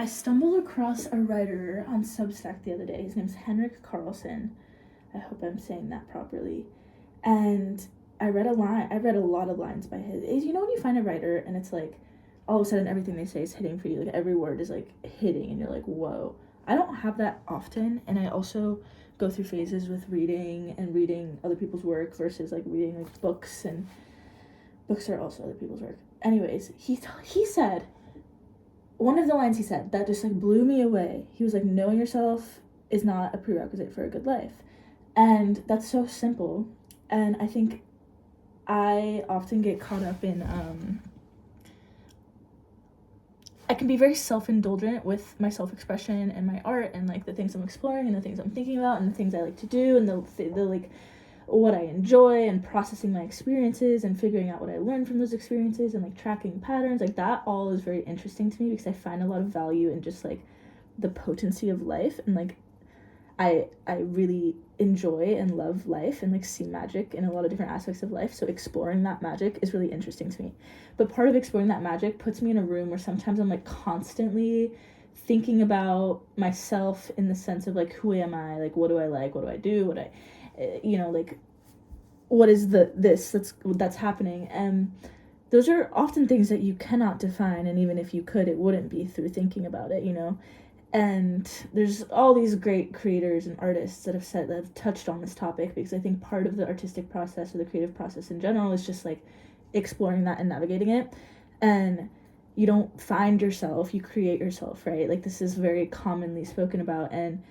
I stumbled across a writer on Substack the other day. His name's Henrik Carlson. I hope I'm saying that properly. And I read a lot of lines by his. You know when you find a writer and it's like all of a sudden everything they say is hitting for you, like every word is like hitting and you're like, whoa. I don't have that often, and I also go through phases with reading other people's work versus like reading like books, and books are also other people's work. Anyways, he said one of the lines he said that just like blew me away. He was like, knowing yourself is not a prerequisite for a good life. And that's so simple. And I think I often get caught up in I can be very self-indulgent with my self-expression and my art and like the things I'm exploring and the things I'm thinking about and the things I like to do and the like what I enjoy, and processing my experiences and figuring out what I learned from those experiences and like tracking patterns. Like that all is very interesting to me because I find a lot of value in just like the potency of life, and like I really enjoy and love life and like see magic in a lot of different aspects of life. So exploring that magic is really interesting to me. But part of exploring that magic puts me in a room where sometimes I'm like constantly thinking about myself in the sense of like, who am I? Like, what do I like? What do I do? Like, what is that's happening? And those are often things that you cannot define, and even if you could, it wouldn't be through thinking about it. And there's all these great creators and artists that have touched on this topic, because I think part of the artistic process or the creative process in general is just like exploring that and navigating it. And you don't find yourself, you create yourself, right? Like this is very commonly spoken about, and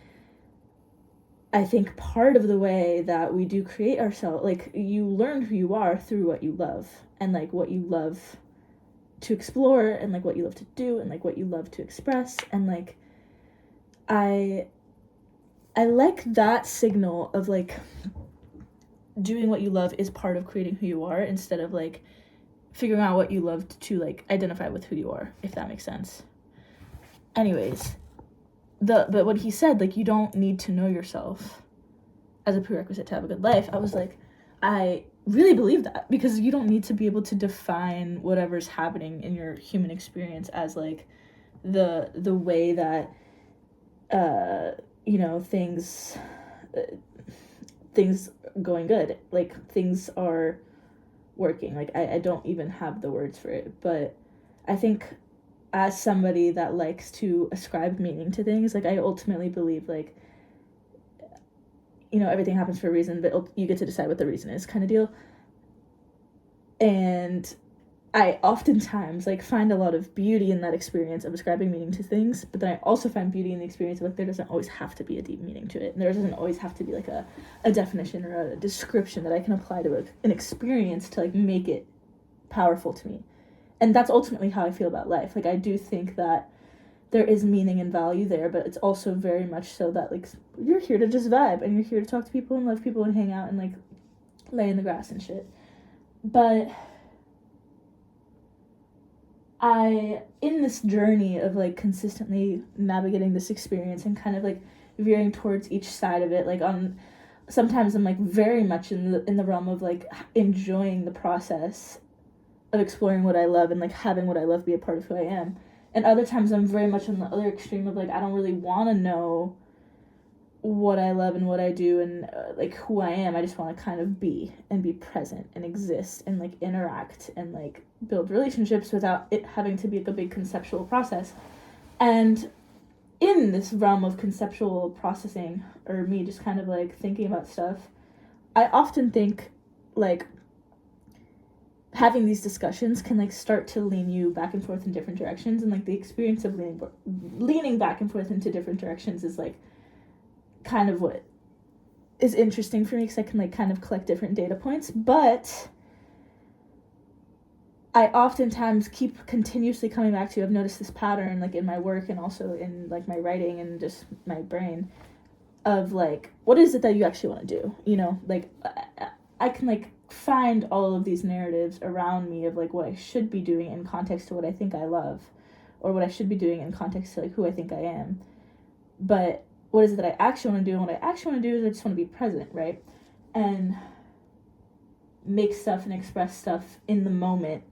I think part of the way that we do create ourselves, like you learn who you are through what you love, and like what you love to explore, and like what you love to do, and like what you love to express. And like I like that signal of like doing what you love is part of creating who you are, instead of like figuring out what you love to like identify with who you are, if that makes sense. Anyways, but what he said, like, you don't need to know yourself as a prerequisite to have a good life. I was like, I really believe that, because you don't need to be able to define whatever's happening in your human experience as like the way that things going good, like things are working. Like I don't even have the words for it, but I think as somebody that likes to ascribe meaning to things, like I ultimately believe like everything happens for a reason, but you get to decide what the reason is, kind of deal. And I oftentimes like find a lot of beauty in that experience of ascribing meaning to things, but then I also find beauty in the experience of like there doesn't always have to be a deep meaning to it, and there doesn't always have to be like a definition or a description that I can apply to an experience to like make it powerful to me. And that's ultimately how I feel about life. Like I do think that there is meaning and value there, but it's also very much so that like you're here to just vibe, and you're here to talk to people and love people and hang out and like lay in the grass and shit. But in this journey of like consistently navigating this experience and kind of like veering towards each side of it, like sometimes I'm like very much in the realm of like enjoying the process of exploring what I love and like having what I love be a part of who I am. And other times I'm very much on the other extreme of like I don't really want to know what I love and what I do and like who I am. I just want to kind of be present and exist and like interact and like build relationships without it having to be like a big conceptual process. And in this realm of conceptual processing, or me just kind of like thinking about stuff, I often think like having these discussions can like start to lean you back and forth in different directions, and like the experience of leaning back and forth into different directions is like kind of what is interesting for me, because I can like kind of collect different data points. But I oftentimes keep continuously coming back to, I've noticed this pattern like in my work and also in like my writing and just my brain, of like, what is it that you actually want to do? Like I can like find all of these narratives around me of like what I should be doing in context to what I think I love, or what I should be doing in context to like who I think I am. But what is it that I actually want to do? And what I actually want to do is I just want to be present, right? And make stuff and express stuff in the moment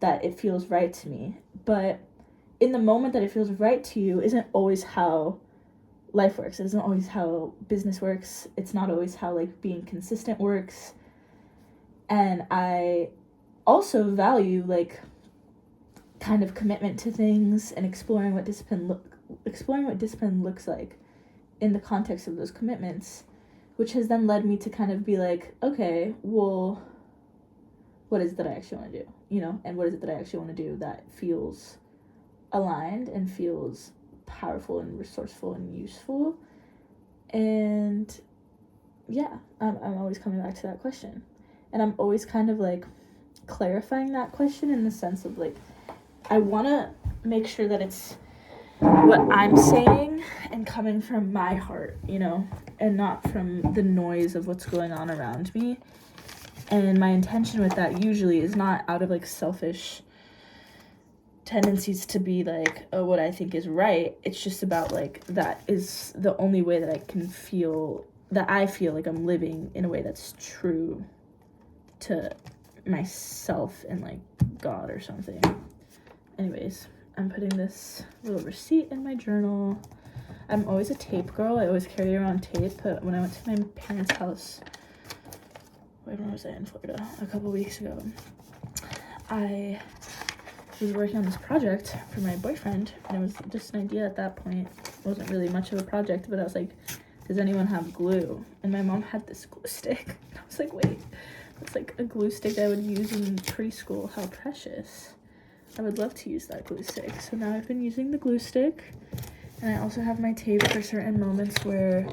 that it feels right to me. But in the moment that it feels right to you isn't always how life works. It isn't always how business works. It's not always how, like, being consistent works. And I also value, like, kind of commitment to things and exploring what discipline looks like in the context of those commitments, which has then led me to kind of be like, okay, well, what is it that I actually want to do, you know, and what is it that I actually want to do that feels aligned and feels powerful and resourceful and useful. And yeah, I'm always coming back to that question, and I'm always kind of like clarifying that question in the sense of like, I want to make sure that it's what I'm saying and coming from my heart, you know, and not from the noise of what's going on around me. And my intention with that usually is not out of like selfish tendencies to be like, oh, what I think is right. It's just about like, that is the only way that I can feel, that I feel like I'm living in a way that's true to myself and like God or something. Anyways, I'm putting this little receipt in my journal. I'm always a tape girl. I always carry around tape. But when I went to my parents' house, where was I, in Florida, a couple weeks ago, I was working on this project for my boyfriend, and it was just an idea at that point. It wasn't really much of a project, but I was like, does anyone have glue? And my mom had this glue stick. And I was like, wait, that's like a glue stick I would use in preschool. How precious. I would love to use that glue stick. So now I've been using the glue stick, and I also have my tape for certain moments where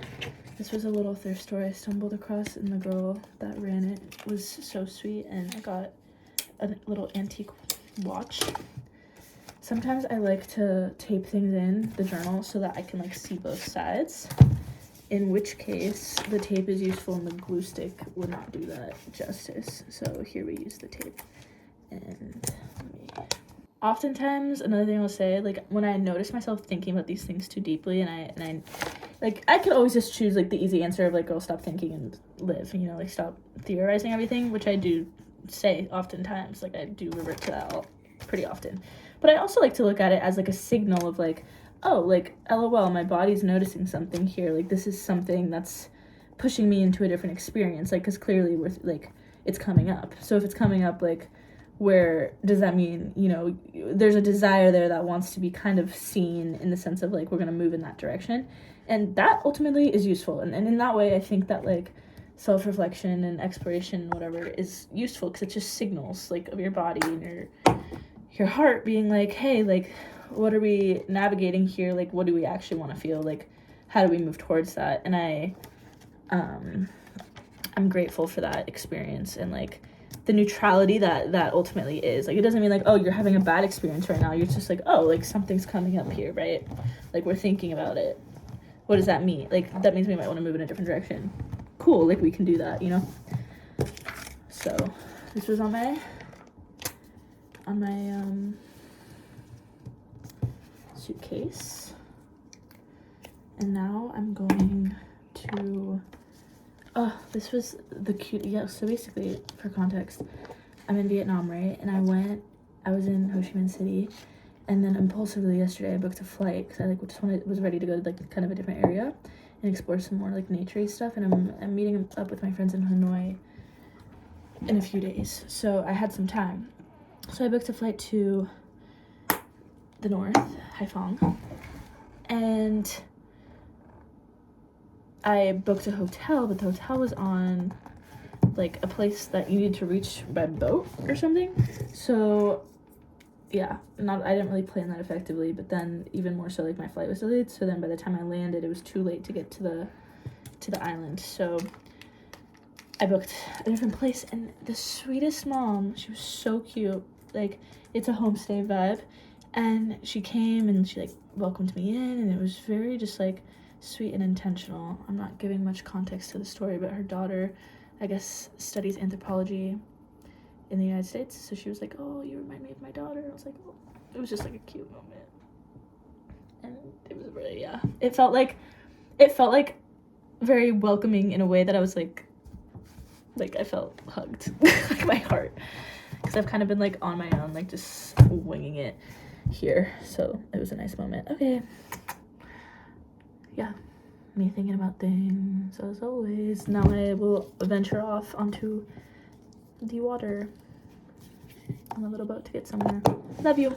this was a little thrift store I stumbled across, and the girl that ran it was so sweet, and I got a little antique watch. Sometimes I like to tape things in the journal so that I can like see both sides, in which case the tape is useful and the glue stick would not do that justice. So here we use the tape. And oftentimes, another thing I'll say, like, when I notice myself thinking about these things too deeply, and I like, I could always just choose, like, the easy answer of, like, go stop thinking and live, you know, like, stop theorizing everything, which I do say oftentimes, like, I do revert to that pretty often. But I also like to look at it as, like, a signal of, like, oh, like, LOL, my body's noticing something here, like, this is something that's pushing me into a different experience, like, because clearly we're, like, it's coming up. So if it's coming up, like, where does that mean, you know, there's a desire there that wants to be kind of seen in the sense of like, we're going to move in that direction. And that ultimately is useful. And in that way, I think that like self-reflection and exploration, whatever, is useful because it just signals like of your body and your heart being like, hey, like, what are we navigating here? Like, what do we actually want to feel? Like, how do we move towards that? And I'm grateful for that experience and like the neutrality that ultimately is. Like, it doesn't mean like, oh, you're having a bad experience right now. You're just like, oh, like something's coming up here, right? Like, we're thinking about it. What does that mean? Like, that means we might want to move in a different direction. Cool, like we can do that, you know? So this was on my suitcase. And now I'm going to, this was the cute, yeah, so basically, for context, I'm in Vietnam, right? And I was in Ho Chi Minh City, and then impulsively yesterday I booked a flight, because I, like, was ready to go to, like, kind of a different area and explore some more, like, nature-y stuff, and I'm meeting up with my friends in Hanoi in a few days, so I had some time. So I booked a flight to the north, Haiphong, and I booked a hotel, but the hotel was on, like, a place that you needed to reach by boat or something. So, yeah, I didn't really plan that effectively, but then even more so, like, my flight was delayed. So then by the time I landed, it was too late to get to the island. So I booked a different place, and the sweetest mom, she was so cute. Like, it's a homestay vibe, and she came and she, like, welcomed me in, and it was very just, like, sweet and intentional. I'm not giving much context to the story, but her daughter, I guess, studies anthropology in the United States, so she was like, oh, you remind me of my daughter. I was like, oh. It was just like a cute moment, and it was really, yeah, it felt like very welcoming in a way that I was like I felt hugged. Like, my heart, because I've kind of been like on my own, like just winging it. here, so it was a nice moment. Okay. Yeah, me thinking about things as always. Now I will venture off onto the water on a little boat to get somewhere. Love you.